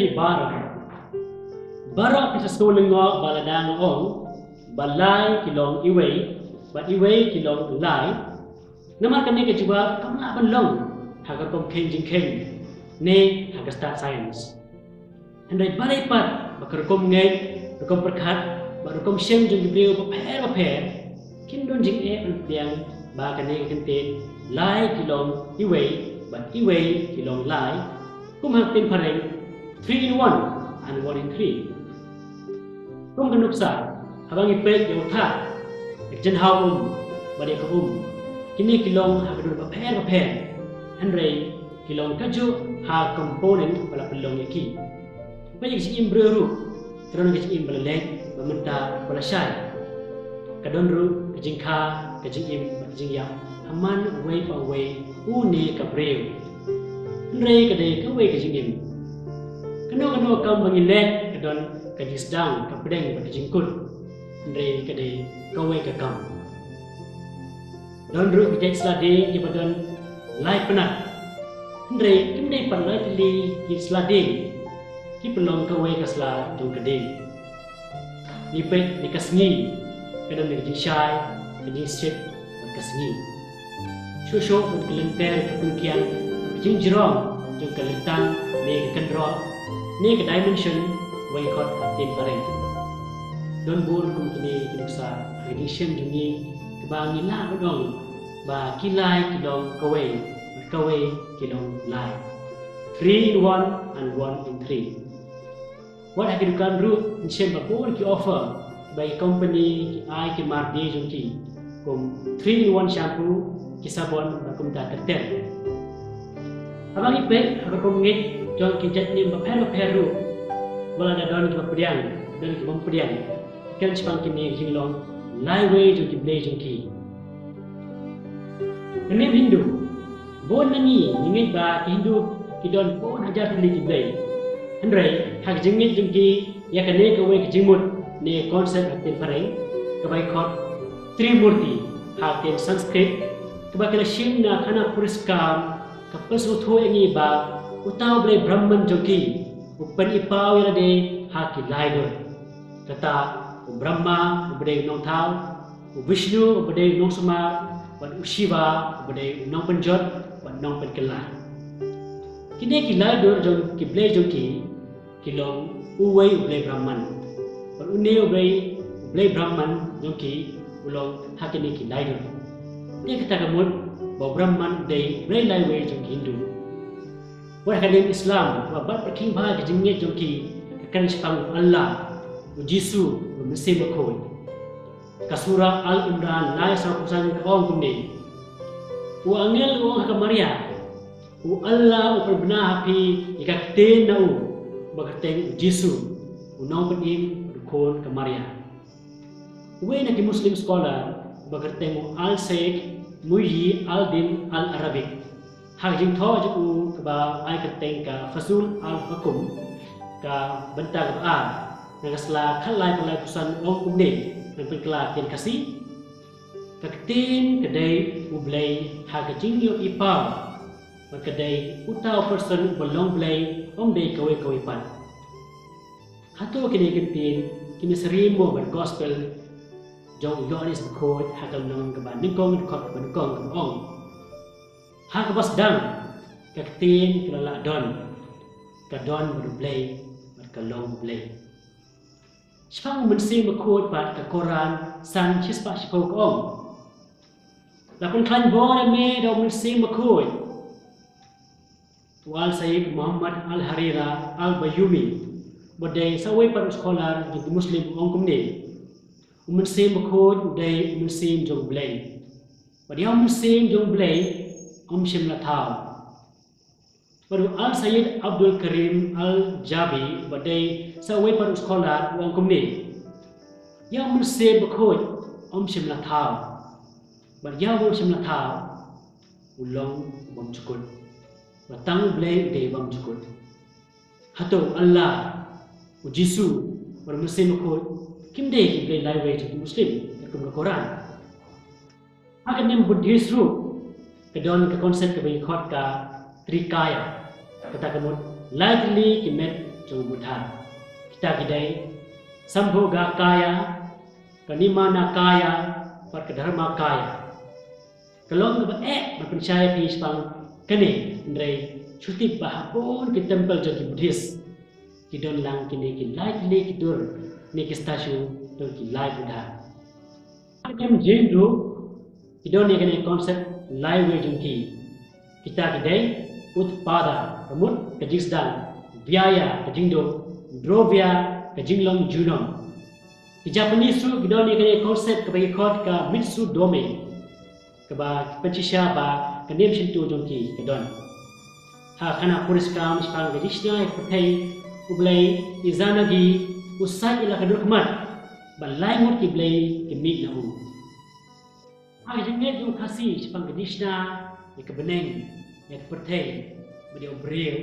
ki Barok kita sekolah baladang ong, balai kilong iwei, bat iwei kilong lai. Nama kami kecuba kamla benlong, hagar kom kenjing ken, ne hagar start science. Andai balai pat, bakar kom ngai, bakar perkat, bakar kom siang jeng beliau paper, kindon jeng piang, bakar ne kenten lai kilong iwei, bat iwei kilong lai, kum haktin pareng 3 in 1 and 1 in 3. Kum kenuksa, habang ipek yang utak, jen hau badai ke kini kilong hagadun paper, Andre kilong kaju ha komponen bala pelong yaki. Banyak si imbruru, terus kecik im bala leg, bamenta bala syai. Kadon ru kecik ka, kecik im kecik yang aman away pa away, une kabreu. Andre kadai kaway kecik im. Kano kam bangilek kadon kajing sedang kapedeng pada jingkut Andre kadai kawai kakam don ru bijak selade di badan lai penat Andre kimdai pan lai tili ki selade ki pelong kawai kasla jong kadai ni pek ni kasngi kadang ni kajing syai kajing set kasngi shosho pun kelenter kepungkian kajing jerong jong kalentang ni kendro ni ke dimension way kot tin pareng don bul kum kini kinuksa edition juni kebangi la bodong ba kilai kidong kawai kidong lai 3 in 1 and 1 in 3. What I can do in shame bapun ki offer by company ki ai ki mar de jungki kum 3 in 1 shampoo ki sabon kum ta tertel abang ipe kum ngit jong ki jatni baper ru wala da don ki pediang kan sepang kini jinglong Laiwei jong ki blay jong ki kenem Hindu bon nani ngit ba Hindu ki don bon hajar tili ki blay Andre hak jingit jong ki ya kane ko we ki jingmut ne concept atin pareng kabai khot Trimurti hak tin Sanskrit kabai kala shim na khana puriskam kapas utho engi ba utau blay Brahman jong ki upan ipaw ila de haki laidor kata Brahma ubade nong thau Vishnu ubade nong sumar wan Shiva ubade nong penjot wan nong penkela kini ki laidor jong ki blay jong ki kilong uwei ubade Brahman wan une ubade Brahman jong ki ulong hakini ki laidor dia kata kamut bahwa Brahman ubade blay Laiwei jong ki Hindu wah kadang Islam wabat perking bah kejengit jong ki kan sepang Allah Jisu mesti berkoi kasura Al Imran lai sakusan kaong kumni u angel u ka Maria u Allah u perbena hapi ikakten na u bakateng Jisu u nau penim berkon ka Maria we na ki Muslim scholar bakateng Al Sheikh Muyi Al Din Al Arabic hak jing tho ju ka ba ai kateng ka Fasul Al Hukum ka bentang ka nagasla khalai palai pusan ong kumne nang pengkela tian kasih kaktin kedai ublay haga jingyo ipaw kedai utau person belong blay ong dei kawe pan hato kini kintin kini serimo ban gospel jong yoris bekot hagal nang kaban ningkong kot ban kong ong haga bas dang kaktin kelala don kadon berblay berkalong blay sepang mesti berkod pada ke Quran san cispa sepau ong lakon klan boleh me do mesti berkod wal Sayyid Muhammad Al Harira Al Bayumi bodai sawai para scholar di Muslim ong kumne mesti berkod dai mesti jong blay pada mesti jong blay om shimla thau baru Al Sayyid Abdul Karim Al Jabi badai sawai para scholar wong kumni yang mesti berkod om shimla thau bar yang om shimla thau ulong bom cukut batang blay de bom cukut hato Allah u Jisu bar mesti berkod kim de ki blay Laiwei di Muslim kum Quran akan nem Buddhist ru kedon ke konsep ke khot ka trikaya kata kamu likely ki met jong mutha kita gidai sambhoga kaya kanimana kaya par dharma kaya kalong ba percaya pi spang kene ndrei chuti bahapun ke temple jong Buddhist kidon lang kini ki light le kidur ne ki statue to ki light Buddha kem jengru kidon ne kene concept Laiwei jong ki kita gidai utpada ramut kejisdan biaya kejingdo drovya kejinglong junong di Japanese su kidon ne kene concept ke bagi kod ka mitsu dome ke ba pencisya ba kenem shintu jong ki kidon ha kana puriskam spang kejisna petai ublai izanagi usai ila kedurkmat balai mut ki blai ki mit na ha jenget jong kasi spang kejisna ke beneng ya pertai bagi obreu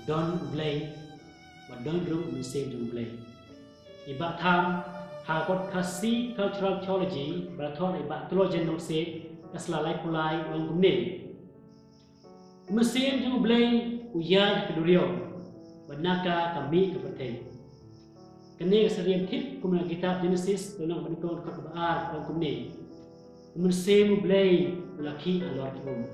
don ublai ba don group mesin jong ublai iba tham ha kot kasi cultural theology ba thon iba theologian nong se kasla lai pulai ong kumne mesin jong ublai uya kedurio banaka kami ke pertai kene seriam tip kumna kitab Genesis donang banikon kot baar ong kumne mesin ublai laki alor kim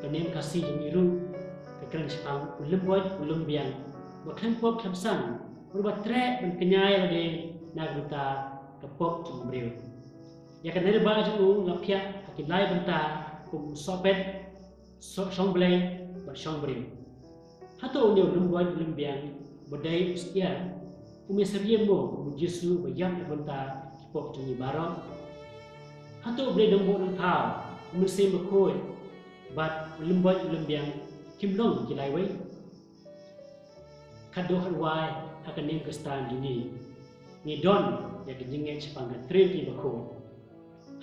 kanem kasih jemiru kekeren sepang ulem boy ulem biang baklan pop khamsan berbuat trek dan kenyai lagi naguta kepop jembreu ya kan dari baju ngapia kaki lai benta kum sopet song blai ba song breu hato nyu ulem boy ulem biang bodai ustia umeseriemo bujisu bayam benta kepop jemi barok hato blai dombo dong thau umesem bekoi bat lembut lembiang kimlong ki Laiwei kado harwai akan ning kestan dini ni don ya kejinget sepangga triki bako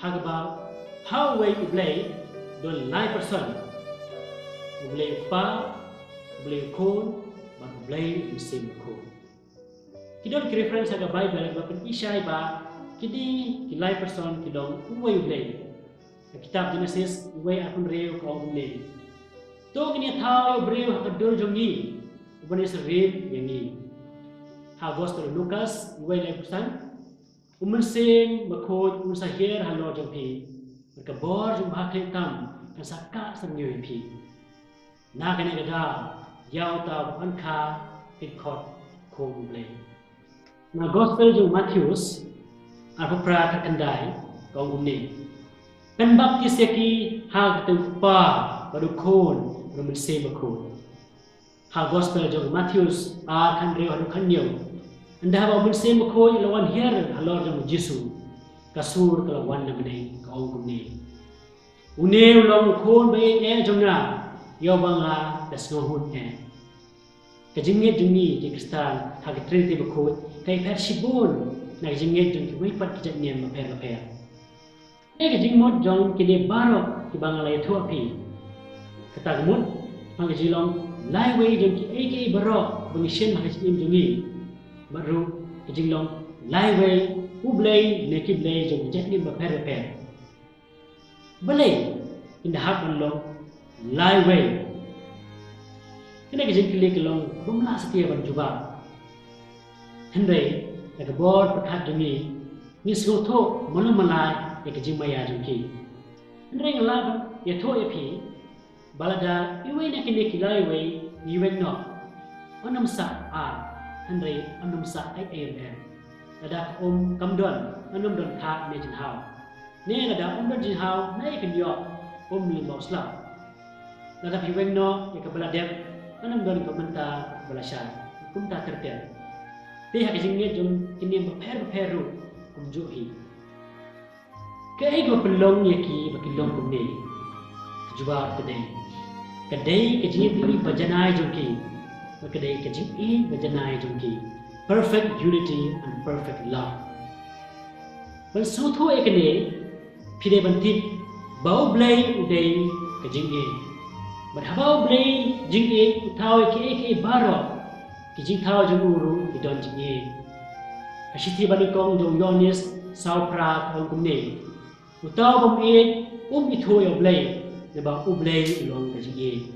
hagaba how way ublay don lai person ublay pa ublay kon ba ublay musim bako kidon reference aga Bible ba pen isai ba kidi ki lai person kidong uway ublay kitab Genesis uway akun reu kaum ne to kini thao breu hadur jongi ubane serem yangi ha gospel Lucas uway lai pusan umensen makhoj unsahir halo jongpi berkebor jong bahakle tam kan sakka sangyoi pi na kene gada yau ta anka pikot ko ublay na gospel jong Matthews arpra takandai kaum ne kan baptis yaki ha ketempa badukon rumense bakon ha gospel jong Matthews kan reu hadu kanyo anda ba mense bakon lawan hier halor jong Jesu kasur kalawan namne kaum kumne une ulong kon be jong na yo banga dasnohut kajingit jumi di kristal ha ketrinte bakon kai persibon na jingit jong wipat kijanian maper Ega jingmot jong kini barok ki bangalai thua pi kata gemut pang jilong Laiwei jong ki eke barok bengisien ma hajim jongi baru jinglong Laiwei ublai neki blai jong jatni ba per balai indahap long Laiwei kena ke jingkli kelong bumla setia ban juba hendai ka bor pakhat jongi ni sotho monomalai ya kejing maya jengki ndreng lab ya tho ya pi balada iwe na kini Laiwei iwe no onam sa ndrei onam sa ai ada kamdon onam don tha me jin hao ne ada don jin hao nai ken yo li mo sla ada pi wen no ya ka baladep onam don ko menta balasha kumta tertel ti ha kejing ne jom kini ba ru kumju hi Kaya ko pelong yaki bakilong kumne jubar kadai kejing ini bajanai jongki kadai kejing ini bajanai jongki perfect unity and perfect love ban sotho ekne phide bantik bau blai udai kejing ini ban habau blai jing ini uthau ke baro kejing thau jong uru idon jing ini kasithi banikong jong yonis sau pra kong kumne utau bom ithu yo blai ne ba ublai long ka ji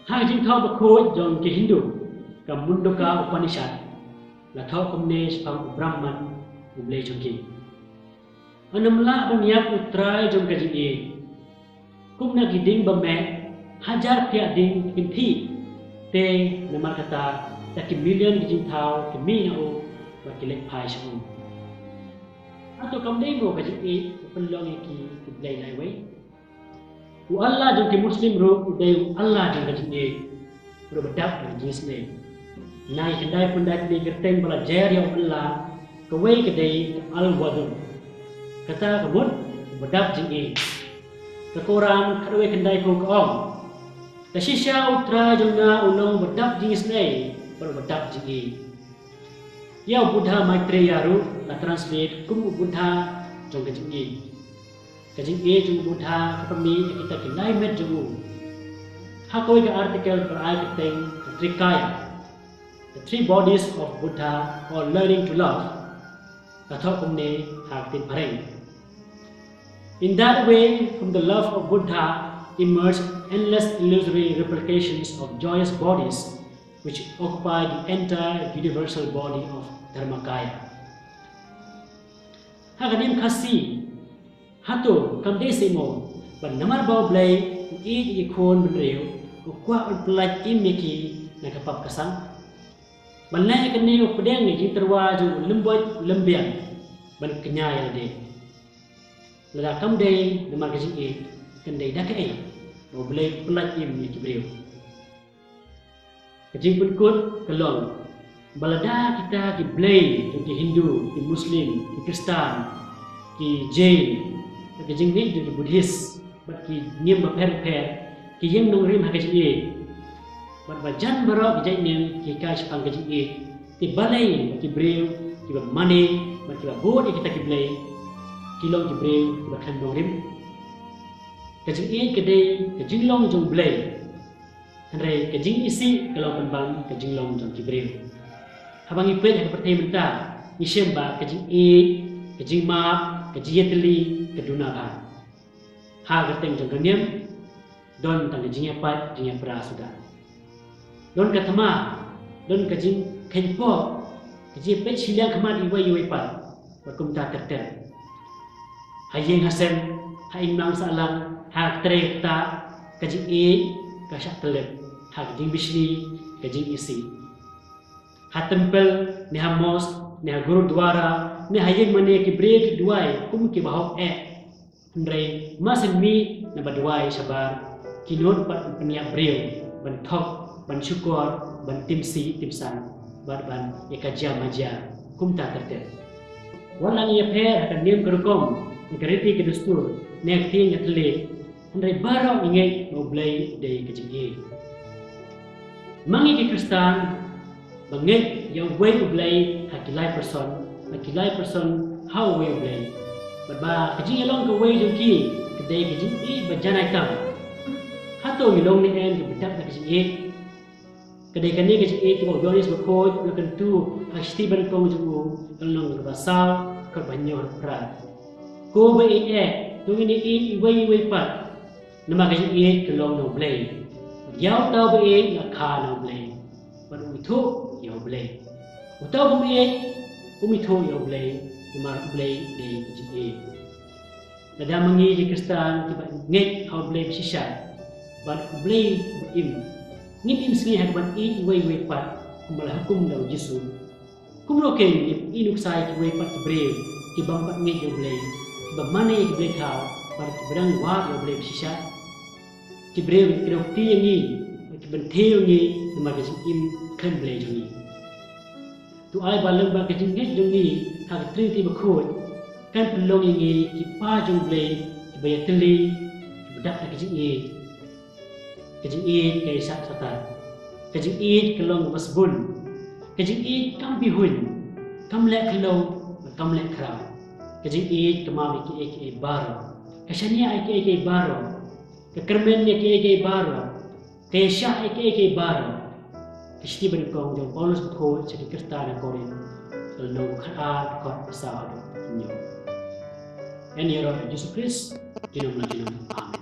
Hai jing thao ba khoi jong ke Hindu kam Mundoka Upanishad la thao komne spang Brahman uble jongki anamla banyak utrai jong ke jing e kumna giding ba me hajar pia ding pinthi te namar kata taki million jing thao ke mi na o ba ke lek phai shong atau kam dei go ke jing e pelong ki blai Laiwei u Allah jong ke Muslim ro udai Allah jong ke jing e berbedap dengan jenis ni. Nai kedai pendai di kerteng belajar ya Allah kewei kedai al wadun. Kata kebun bedap jingi. Kekurang kedai kedai kau keong. Kesisya utra jengna unong bedap jenis ni berbedap jingi. Ya Buddha Maitreya ru la translate kum Buddha jong kejingi. Kejingi jong Buddha kami kita kedai met jong. Hakoi ke artikel berai keteng Trikaya, the three bodies of Buddha or learning to love. Kathok kumne haktin pareng. In that way, from the love of Buddha emerge endless illusory replications of joyous bodies which occupy the entire universal body of Dharmakaya. Hakadim kasi, hato kamde simo, but namar bau blay eat ikon benreu. Kuat pelaj imiki nak kapap kasang. Balai ikan ni pedang ni terwa jung lembut lembiang ban kenyai ade. Lada kam dei nama kajing e kendai dak e. Bo boleh pelaj imiki breu. Kajing pun kut kelong. Balada kita ki blai tu ki Hindu, ki Muslim, ki Kristen, ki Jain, kajing ni tu ki Buddhis, bat ki nyem ba per ki yang nong rim ha kajing e bat bajan barok jai nim ki ka spang kajing e ti balai ki breu ki ba mane bat ki ba bod kita ki blai ki long ki breu ki ba khan nong rim kajing e kedai kajing long jong blai hanrai kajing isi kalau penbang kajing long jong ki breu habang ipet ha pertai menta ni semba kajing e kajing ma kajing yetli keduna ha gateng jong ganyam don tang jingya pat jingya pra sudah don katama don kajing kenpo kajing pet silang kemat iwai pat berkum ta terter hayeng hasem haing nang salang ha tre ta kajing e kasak telep ha kajing bisni kajing isi ha tempel ni ha mosque ni ha gurudwara ni hayeng mane ki break duai kum ki bahok ndrei masen mi na badwai sabar kinot pat penia breu ban thok ban syukur ban timsi timsan ban ekaja maja kumta terter walang ia pher akan nim kerukom ikariti ke dustur nek ting yatle andai barau ingai noblai dei kejingi mangi ke Kristen banget yang way oblai hakilai person how way oblai ba kejing elong ke way jongki kedai kejingi bajanai tam hato yulong ni en ke bedak nak kejing e kedai kani kejing e ke yonis berkoj lakan tu hasti ban kong jugu elong ke basal ke banyor pra ko be e tu ni e iwai pat nama kejing e ke long no blai yau tau be e la kha no blai ban utho yau blai utau be e umitho yau blai nama blai de kejing e ada mangi di Kristen tiba ngek how blai sisa ban blai im ngip sengi hat ban wei pat kumbal hukum dau jisu kumlo ke inuk sai ki wei pat breu ki bam pat ngik yo blai ba mane ki blai thau ban berang wa yo blai sisa ki breu ki ro ti ngi ki ban theu ngi ma ke im khan blai jongi tu ai ba lang ba ke ngik jongi ka tri ti ba khoi kan pelong ngi ki pa jong blai ki ba yatli ki bedak ke ngi kejing eat kay saksatar kejing eat kelong wasbun kejing eat kam bihun kam lek kelong kam lek krau kejing eat kemami ki baro kasania ki baro kekermen ki baro kesha ki baro kisti ban kong jong Paulus ko jadi Kristen korin kelong khat kot sa nyo en yero Jesus Christ jinom na jinom amen.